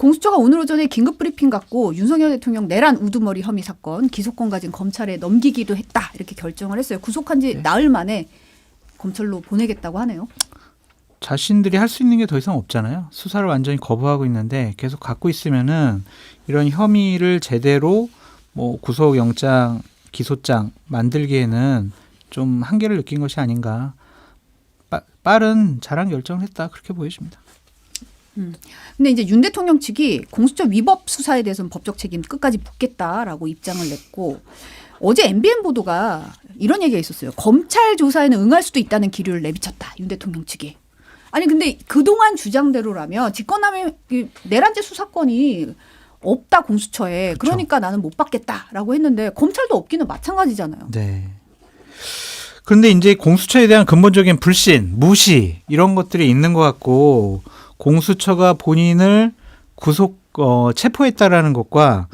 공수처가 오늘 오전에 긴급 브리핑 갖고 윤석열 대통령 내란 우두머리 혐의 사건 기소권까지 검찰에 넘기기도 했다. 이렇게 결정을 했어요. 구속한 지 나흘 만에 검찰로 보내겠다고 하네요. 자신들이 할 수 있는 게 더 이상 없잖아요. 수사를 완전히 거부하고 있는데 계속 갖고 있으면은 이런 혐의를 제대로 뭐 구속영장, 기소장 만들기에는 좀 한계를 느낀 것이 아닌가. 빠른 잘한 결정을 했다. 그렇게 보여집니다. 근데 이제 윤 대통령 측이 공수처 위법 수사에 대해서는 법적 책임 끝까지 묻겠다라고 입장을 냈고 어제 MBN 보도가 이런 얘기가 있었어요. 검찰 조사에는 응할 수도 있다는 기류를 내비쳤다. 윤 대통령 측이. 아니 근데 그동안 주장대로라면 직권남용 내란죄 수사권이 없다 공수처에. 그러니까 나는 못 받겠다라고 했는데 검찰도 없기는 마찬가지잖아요. 네. 그런데 이제 공수처에 대한 근본적인 불신, 무시 이런 것들이 있는 것 같고 공수처가 본인을 체포했다라는 것과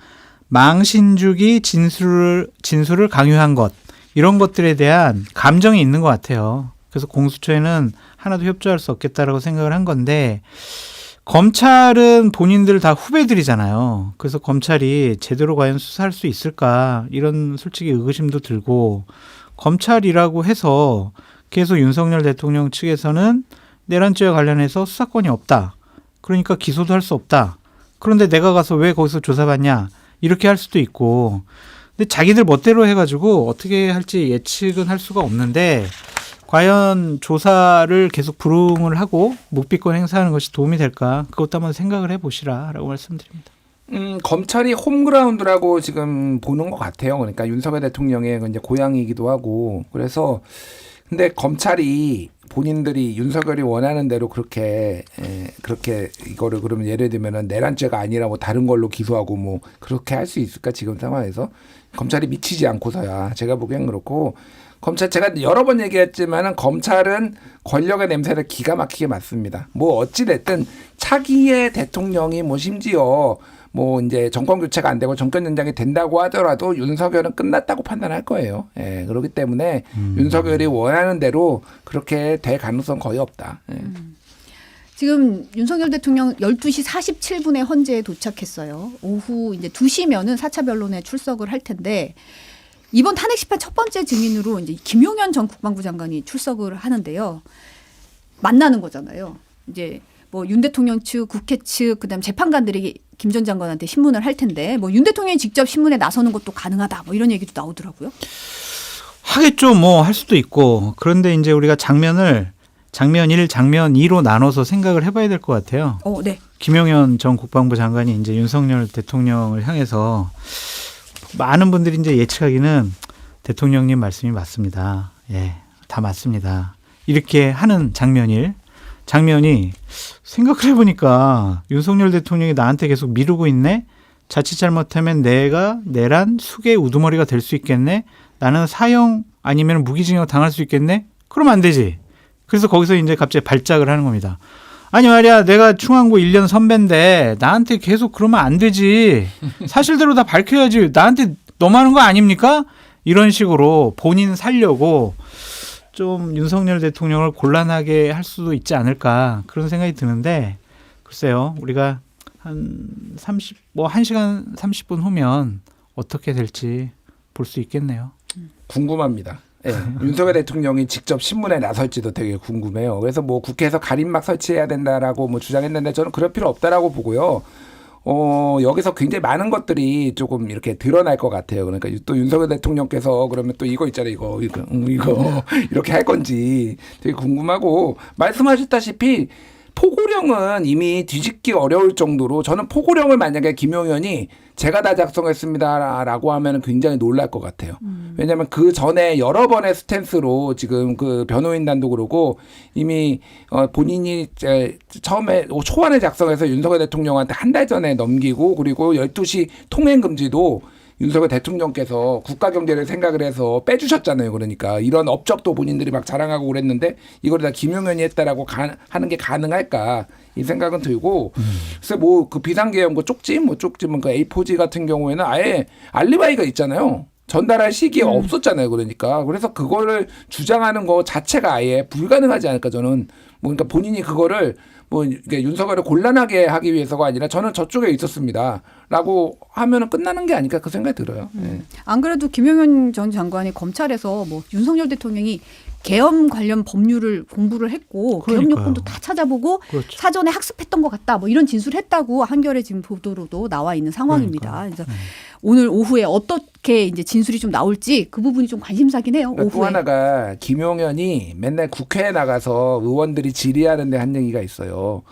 망신주기 진술을 강요한 것 이런 것들에 대한 감정이 있는 것 같아요. 그래서 공수처에는 하나도 협조할 수 없겠다라고 생각을 한 건데 검찰은 본인들 다 후배들이잖아요. 그래서 검찰이 제대로 과연 수사할 수 있을까 이런 솔직히 의구심도 들고 검찰이라고 해서 계속 윤석열 대통령 측에서는 내란죄와 관련해서 수사권이 없다. 그러니까 기소도 할 수 없다. 그런데 내가 가서 왜 거기서 조사받냐 이렇게 할 수도 있고 근데 자기들 멋대로 해가지고 어떻게 할지 예측은 할 수가 없는데 과연 조사를 계속 불응을 하고 묵비권 행사하는 것이 도움이 될까 그것도 한번 생각을 해보시라라고 말씀드립니다. 검찰이 홈그라운드라고 지금 보는 것 같아요. 그러니까 윤석열 대통령의 이제 고향이기도 하고 그래서 근데 검찰이 본인들이 윤석열이 원하는 대로 그렇게 이거를 그러면 예를 들면은 내란죄가 아니라 뭐 다른 걸로 기소하고 뭐 그렇게 할 수 있을까 지금 상황에서 검찰이 미치지 않고서야 제가 보기엔 그렇고 검찰 제가 여러 번 얘기했지만은 검찰은 권력의 냄새를 기가 막히게 맡습니다. 뭐 어찌 됐든 차기의 대통령이 뭐 심지어 뭐 이제 정권 교체가 안 되고 정권 연장이 된다고 하더라도 윤석열은 끝났다고 판단할 거예요. 예, 그렇기 때문에 윤석열이 원하는 대로 그렇게 될 가능성 거의 없다. 예. 지금 윤석열 대통령 12시 47분에 헌재에 도착했어요. 오후 이제 2시면은 4차 변론에 출석을 할 텐데 이번 탄핵 심판 첫 번째 증인으로 이제 김용현 전 국방부 장관이 출석을 하는데요. 만나는 거잖아요. 이제 뭐 윤 대통령 측, 국회 측, 그다음 재판관들이 김 전 장관한테 신문을 할 텐데 뭐 윤 대통령이 직접 신문에 나서는 것도 가능하다. 뭐 이런 얘기도 나오더라고요. 하겠죠. 뭐 할 수도 있고. 그런데 이제 우리가 장면 1, 장면 2로 나눠서 생각을 해봐야 될 것 같아요. 네. 김용현 전 국방부 장관이 이제 윤석열 대통령을 향해서 많은 분들이 이제 예측하기는 대통령님 말씀이 맞습니다. 예, 다 맞습니다. 이렇게 하는 장면이 생각을 해보니까 윤석열 대통령이 나한테 계속 미루고 있네. 자칫 잘못하면 내가 내란 수괴 우두머리가 될 수 있겠네. 나는 사형 아니면 무기징역 당할 수 있겠네. 그러면 안 되지. 그래서 거기서 이제 갑자기 발작을 하는 겁니다. 아니 말이야 내가 충안고 1년 선배인데 나한테 계속 그러면 안 되지. 사실대로 다 밝혀야지. 나한테 너무하는 거 아닙니까? 이런 식으로 본인 살려고 좀 윤석열 대통령을 곤란하게 할 수도 있지 않을까 그런 생각이 드는데 글쎄요. 우리가 한 1시간 30분 후면 어떻게 될지 볼 수 있겠네요. 궁금합니다. 예, 윤석열 대통령이 직접 신문에 나설지도 되게 궁금해요. 그래서 뭐 국회에서 가림막 설치해야 된다라고 뭐 주장했는데 저는 그럴 필요 없다라고 보고요. 여기서 굉장히 많은 것들이 조금 이렇게 드러날 것 같아요. 그러니까 또 윤석열 대통령께서 그러면 또 이거 있잖아요. 이거 이렇게 할 건지 되게 궁금하고 말씀하셨다시피 포고령은 이미 뒤집기 어려울 정도로 저는 포고령을 만약에 김용현이 제가 다 작성했습니다라고 하면 굉장히 놀랄 것 같아요. 왜냐하면 그 전에 여러 번의 스탠스로 지금 그 변호인단도 그러고 이미 본인이 처음에 초안에 작성해서 윤석열 대통령한테 한 달 전에 넘기고 그리고 12시 통행 금지도 윤석열 대통령께서 국가 경제를 생각을 해서 빼주셨잖아요. 그러니까 이런 업적도 본인들이 막 자랑하고 그랬는데 이걸 다 김용현이 했다라고 하는 게 가능할까 이 생각은 들고 그래서 뭐 그 비상계엄 쪽지 쪽지면 그 A4지 같은 경우에는 아예 알리바이가 있잖아요. 전달할 시기에 없었잖아요. 그러니까 그래서 그거를 주장하는 거 자체가 아예 불가능하지 않을까 저는 뭐 그러니까 본인이 그거를 뭐 이게 윤석열을 곤란하게 하기 위해서가 아니라 저는 저쪽에 있었습니다라고 하면은 끝나는 게 아닐까 그 생각이 들어요. 예. 안 그래도 김용현 전 장관이 검찰에서 뭐 윤석열 대통령이 계엄 관련 법률을 공부를 했고 계엄 그러니까요. 요건도 다 찾아보고 그렇죠. 사전에 학습했던 것 같다. 뭐 이런 진술을 했다고 한겨레 지금 보도로도 나와 있는 상황입니다. 그러니까. 그래서 오늘 오후에 어떻게 이제 진술이 좀 나올지 그 부분이 좀 관심사긴 해요. 그러니까 또 오후에. 하나가 김용현이 맨날 국회에 나가서 의원들이 질의하는데 한 얘기가 있어요.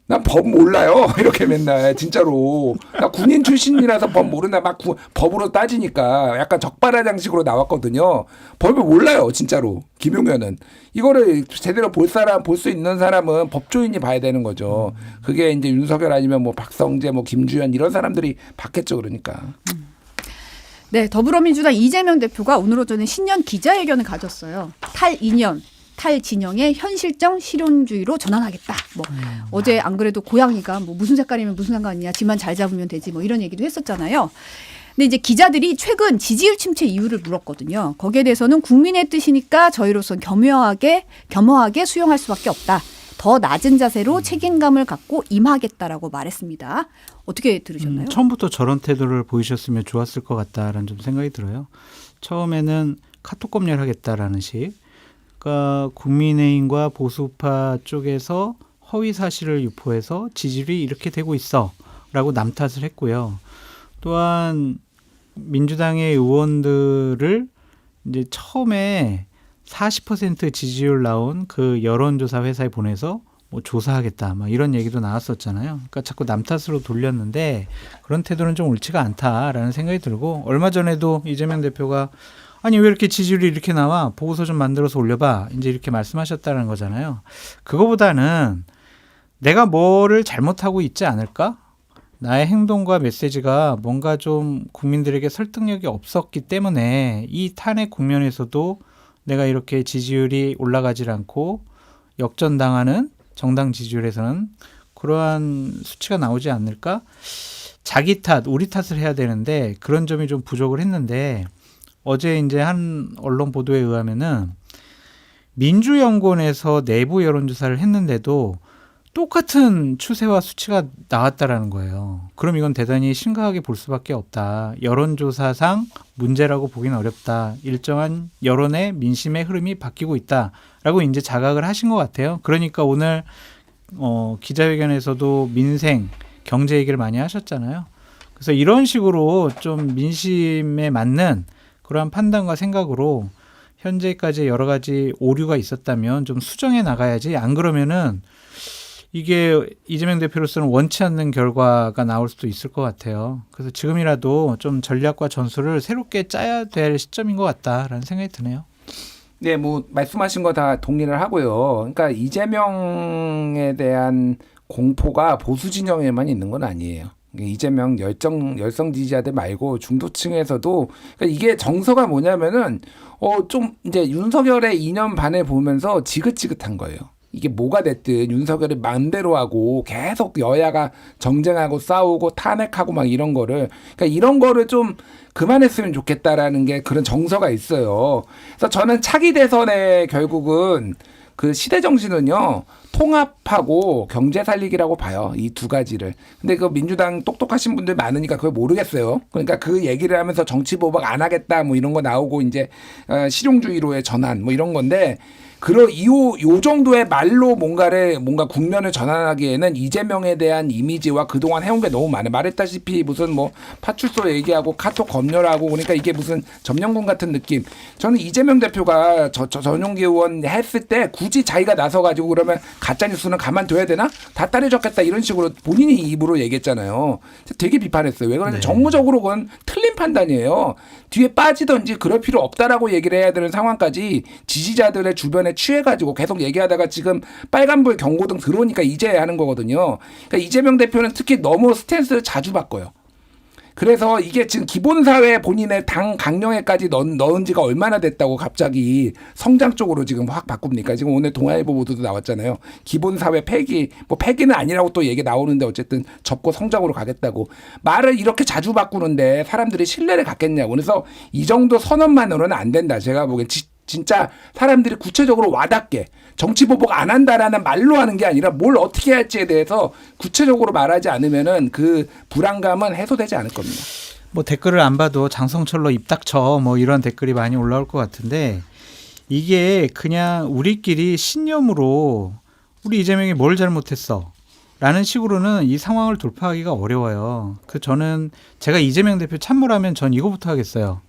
난 법 몰라요. 이렇게 맨날 진짜로. 나 군인 출신이라서 법 모르나 막 법으로 따지니까 약간 적반하장식으로 나왔거든요. 법을 몰라요. 진짜로. 김용현은. 이거를 제대로 볼 수 있는 사람은 법조인이 봐야 되는 거죠. 그게 이제 윤석열 아니면 뭐 박성재 뭐 김주현 이런 사람들이 받겠죠. 그러니까. 네, 더불어민주당 이재명 대표가 오늘 오전에 신년 기자회견을 가졌어요. 탈이념, 탈진영의 현실적 실용주의로 전환하겠다. 뭐 어제 안 그래도 고양이가 뭐 무슨 색깔이면 무슨 상관이냐, 지만 잘 잡으면 되지, 뭐 이런 얘기도 했었잖아요. 근데 이제 기자들이 최근 지지율 침체 이유를 물었거든요. 거기에 대해서는 국민의 뜻이니까 저희로선 겸허하게 수용할 수밖에 없다. 더 낮은 자세로 책임감을 갖고 임하겠다라고 말했습니다. 어떻게 들으셨나요? 처음부터 저런 태도를 보이셨으면 좋았을 것 같다라는 좀 생각이 들어요. 처음에는 카톡 검열하겠다라는 식. 그러니까 국민의힘과 보수파 쪽에서 허위 사실을 유포해서 지지율이 이렇게 되고 있어라고 남탓을 했고요. 또한 민주당의 의원들을 이제 처음에 40% 지지율 나온 그 여론조사 회사에 보내서 뭐 조사하겠다 막 이런 얘기도 나왔었잖아요. 그러니까 자꾸 남탓으로 돌렸는데 그런 태도는 좀 옳지가 않다라는 생각이 들고, 얼마 전에도 이재명 대표가 아니 왜 이렇게 지지율이 이렇게 나와, 보고서 좀 만들어서 올려봐, 이제 이렇게 말씀하셨다는 거잖아요. 그거보다는 내가 뭐를 잘못하고 있지 않을까? 나의 행동과 메시지가 뭔가 좀 국민들에게 설득력이 없었기 때문에 이 탄핵 국면에서도 내가 이렇게 지지율이 올라가질 않고 역전당하는 정당 지지율에서는 그러한 수치가 나오지 않을까? 자기 탓, 우리 탓을 해야 되는데 그런 점이 좀 부족을 했는데, 어제 이제 한 언론 보도에 의하면은 민주연구원에서 내부 여론조사를 했는데도 똑같은 추세와 수치가 나왔다라는 거예요. 그럼 이건 대단히 심각하게 볼 수밖에 없다. 여론조사상 문제라고 보기는 어렵다. 일정한 여론의 민심의 흐름이 바뀌고 있다라고 이제 자각을 하신 것 같아요. 그러니까 오늘 기자회견에서도 민생, 경제 얘기를 많이 하셨잖아요. 그래서 이런 식으로 좀 민심에 맞는 그러한 판단과 생각으로 현재까지 여러 가지 오류가 있었다면 좀 수정해 나가야지, 안 그러면은 이게 이재명 대표로서는 원치 않는 결과가 나올 수도 있을 것 같아요. 그래서 지금이라도 좀 전략과 전술을 새롭게 짜야 될 시점인 것 같다라는 생각이 드네요. 네, 뭐 말씀하신 거 다 동의를 하고요. 그러니까 이재명에 대한 공포가 보수 진영에만 있는 건 아니에요. 이재명 열성 지지자들 말고 중도층에서도, 그러니까 이게 정서가 뭐냐면은 좀 이제 윤석열의 2년 반을 보면서 지긋지긋한 거예요. 이게 뭐가 됐든 윤석열이 마음대로 하고 계속 여야가 정쟁하고 싸우고 탄핵하고 막 이런 거를, 그러니까 이런 거를 좀 그만했으면 좋겠다라는 게 그런 정서가 있어요. 그래서 저는 차기 대선에 결국은 그 시대 정신은요, 통합하고 경제 살리기라고 봐요. 이 두 가지를. 근데 그 민주당 똑똑하신 분들 많으니까 그걸 모르겠어요. 그러니까 그 얘기를 하면서 정치 보복 안 하겠다 뭐 이런 거 나오고 이제 실용주의로의 전환 뭐 이런 건데, 요 정도의 말로 뭔가 국면을 전환하기에는 이재명에 대한 이미지와 그동안 해온 게 너무 많아요. 말했다시피 무슨 뭐 파출소 얘기하고 카톡 검열하고, 그러니까 이게 무슨 점령군 같은 느낌. 저는 이재명 대표가 전용기 의원 했을 때 굳이 자기가 나서가지고 그러면 가짜뉴스는 가만둬야 되나? 다 따려졌겠다 이런 식으로 본인이 입으로 얘기했잖아요. 되게 비판했어요. 왜 그러냐면 정무적으로 그건 틀린 판단이에요. 뒤에 빠지든지 그럴 필요 없다라고 얘기를 해야 되는 상황까지 지지자들의 주변에 취해가지고 계속 얘기하다가 지금 빨간불 경고등 들어오니까 이제 하는 거거든요. 그러니까 이재명 대표는 특히 너무 스탠스를 자주 바꿔요. 그래서 이게 지금 기본사회 본인의 당 강령에까지 넣은 지가 얼마나 됐다고 갑자기 성장 쪽으로 지금 확 바꿉니까? 지금 오늘 동아일보 보도도 나왔잖아요. 기본사회 폐기, 뭐 폐기는 아니라고 또 얘기 나오는데 어쨌든 접고 성장으로 가겠다고. 말을 이렇게 자주 바꾸는데 사람들이 신뢰를 갖겠냐고. 그래서 이 정도 선언만으로는 안 된다. 제가 보기엔 진짜 사람들이 구체적으로 와닿게 정치 보복 안 한다라는 말로 하는 게 아니라 뭘 어떻게 할지에 대해서 구체적으로 말하지 않으면은 그 불안감은 해소되지 않을 겁니다. 뭐 댓글을 안 봐도 장성철로 입 닥쳐 뭐 이런 댓글이 많이 올라올 것 같은데 이게 그냥 우리끼리 신념으로 우리 이재명이 뭘 잘못했어 라는 식으로는 이 상황을 돌파하기가 어려워요. 저는 제가 이재명 대표 참모라면 전 이거부터 하겠어요.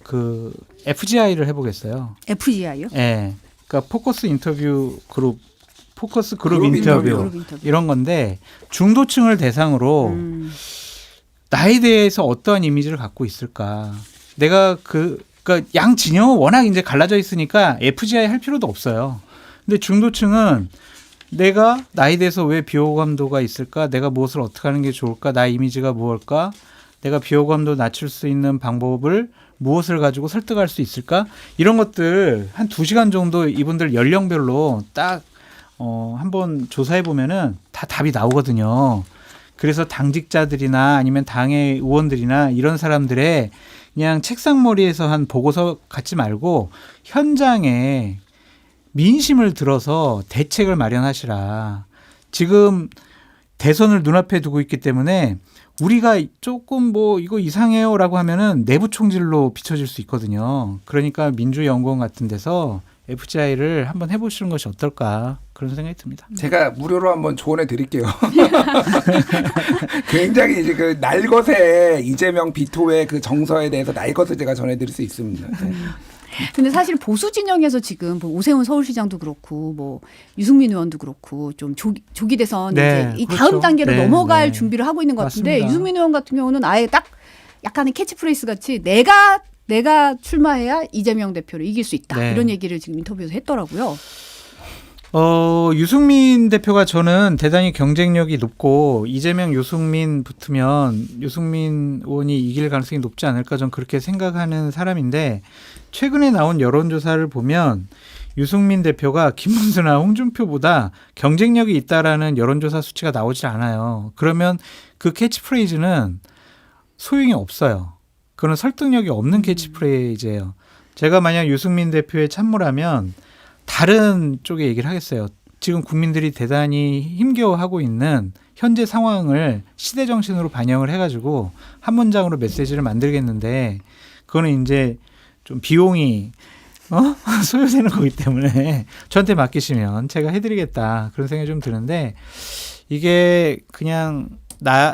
그 FGI를 해보겠어요. FGI요? 예. 그러니까 포커스 그룹 인터뷰 그룹 인터뷰. 이런 건데 중도층을 대상으로 나에 대해서 어떠한 이미지를 갖고 있을까? 내가 그러니까 양 진영은 워낙 이제 갈라져 있으니까 FGI 할 필요도 없어요. 근데 중도층은 내가 나에 대해서 왜 비호감도가 있을까? 내가 무엇을 어떻게 하는 게 좋을까? 나의 이미지가 무엇일까? 내가 비호감도 낮출 수 있는 방법을 무엇을 가지고 설득할 수 있을까? 이런 것들 한 2시간 정도 이분들 연령별로 딱 한번 조사해 보면은 다 답이 나오거든요. 그래서 당직자들이나 아니면 당의 의원들이나 이런 사람들의 그냥 책상머리에서 한 보고서 갖지 말고 현장에 민심을 들어서 대책을 마련하시라. 지금 대선을 눈앞에 두고 있기 때문에 우리가 조금 뭐 이거 이상해요라고 하면은 내부 총질로 비춰질 수 있거든요. 그러니까 민주연구원 같은 데서 FGI를 한번 해보시는 것이 어떨까 그런 생각이 듭니다. 제가 무료로 한번 조언해 드릴게요. 굉장히 이제 그 날것의 이재명 비토의 그 정서에 대해서 날것을 제가 전해드릴 수 있습니다. 네. 근데 사실 보수 진영에서 지금 뭐 오세훈 서울시장도 그렇고 뭐 유승민 의원도 그렇고 좀 조기 대선 네, 이제 이 그렇죠. 다음 단계로 네, 넘어갈 네. 준비를 하고 있는 것 같은데 맞습니다. 유승민 의원 같은 경우는 아예 딱 약간의 캐치프레이즈 같이 내가 출마해야 이재명 대표를 이길 수 있다. 네. 이런 얘기를 지금 인터뷰에서 했더라고요. 유승민 대표가 저는 대단히 경쟁력이 높고 이재명 유승민 붙으면 유승민 의원이 이길 가능성이 높지 않을까 저는 그렇게 생각하는 사람인데 최근에 나온 여론조사를 보면 유승민 대표가 김문수나 홍준표보다 경쟁력이 있다라는 여론조사 수치가 나오질 않아요. 그러면 그 캐치프레이즈는 소용이 없어요. 그건 설득력이 없는 캐치프레이즈예요. 제가 만약 유승민 대표의 참모라면 다른 쪽에 얘기를 하겠어요. 지금 국민들이 대단히 힘겨워하고 있는 현재 상황을 시대 정신으로 반영을 해가지고 한 문장으로 메시지를 만들겠는데 그거는 이제 좀 비용이 소요되는 거기 때문에 저한테 맡기시면 제가 해드리겠다 그런 생각이 좀 드는데 이게 그냥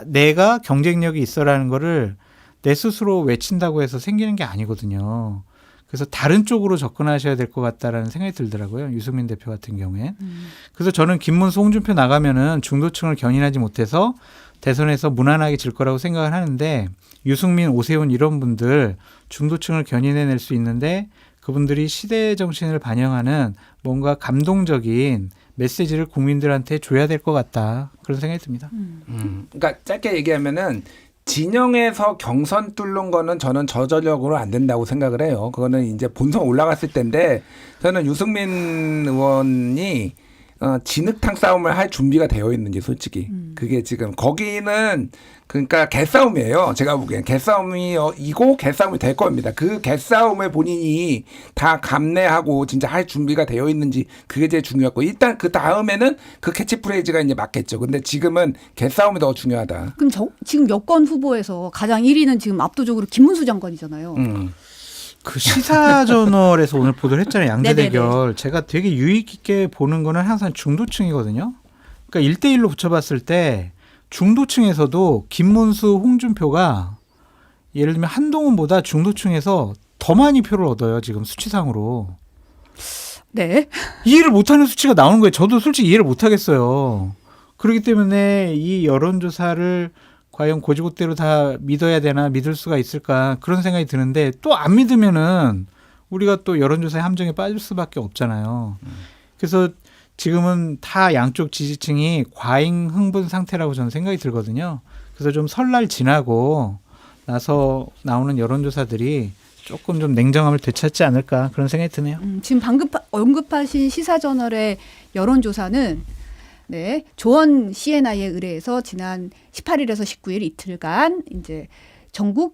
내가 경쟁력이 있어라는 거를 내 스스로 외친다고 해서 생기는 게 아니거든요. 그래서 다른 쪽으로 접근하셔야 될 것 같다라는 생각이 들더라고요. 유승민 대표 같은 경우에. 그래서 저는 김문수, 홍준표 나가면은 중도층을 견인하지 못해서 대선에서 무난하게 질 거라고 생각을 하는데 유승민, 오세훈 이런 분들 중도층을 견인해낼 수 있는데 그분들이 시대 정신을 반영하는 뭔가 감동적인 메시지를 국민들한테 줘야 될 것 같다. 그런 생각이 듭니다. 그러니까 짧게 얘기하면은 진영에서 경선 뚫는 거는 저는 저전력으로 안 된다고 생각을 해요. 그거는 이제 본선 올라갔을 때인데 저는 유승민 의원이 진흙탕 싸움을 할 준비가 되어 있는지 솔직히 그게 지금 거기는 그러니까 개싸움이에요. 제가 보기엔 개싸움이고 개싸움이 될 겁니다. 그 개싸움에 본인이 다 감내하고 진짜 할 준비가 되어 있는지 그게 제일 중요하고 일단 그 다음에는 그 캐치프레이즈가 이제 맞겠죠. 근데 지금은 개싸움이 더 중요하다. 그럼 지금 여권 후보에서 가장 1위는 지금 압도적으로 김문수 장관이잖아요. 그 시사저널에서 오늘 보도를 했잖아요. 양대 네네네. 대결. 제가 되게 유익 있게 보는 거는 항상 중도층이거든요. 그러니까 1대1로 붙여봤을 때 중도층에서도 김문수, 홍준표가 예를 들면 한동훈보다 중도층에서 더 많이 표를 얻어요. 지금 수치상으로. 네. 이해를 못하는 수치가 나오는 거예요. 저도 솔직히 이해를 못하겠어요. 그렇기 때문에 이 여론조사를 과연 고지고대로 다 믿어야 되나 믿을 수가 있을까 그런 생각이 드는데 또 안 믿으면은 우리가 또 여론조사의 함정에 빠질 수밖에 없잖아요. 그래서 지금은 다 양쪽 지지층이 과잉 흥분 상태라고 저는 생각이 들거든요. 그래서 좀 설날 지나고 나서 나오는 여론조사들이 조금 좀 냉정함을 되찾지 않을까 그런 생각이 드네요. 지금 방금 언급하신 시사저널의 여론조사는 네, 조원 CNI에 의뢰해서 지난 18일에서 19일 이틀간 이제 전국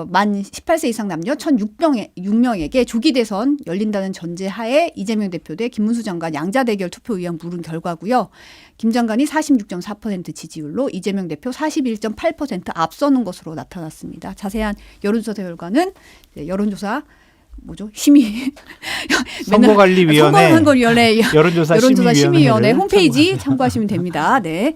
만 18세 이상 남녀 1,006명에게 조기 대선 열린다는 전제하에 이재명 대표 대 김문수 장관 양자 대결 투표 의원 물은 결과고요. 김 장관이 46.4% 지지율로 이재명 대표 41.8% 앞서는 것으로 나타났습니다. 자세한 여론조사 결과는 여론조사 심의 선거관리위원회 선거위원회 여론조사 심의위원회 홈페이지 참고하시면 됩니다. 네.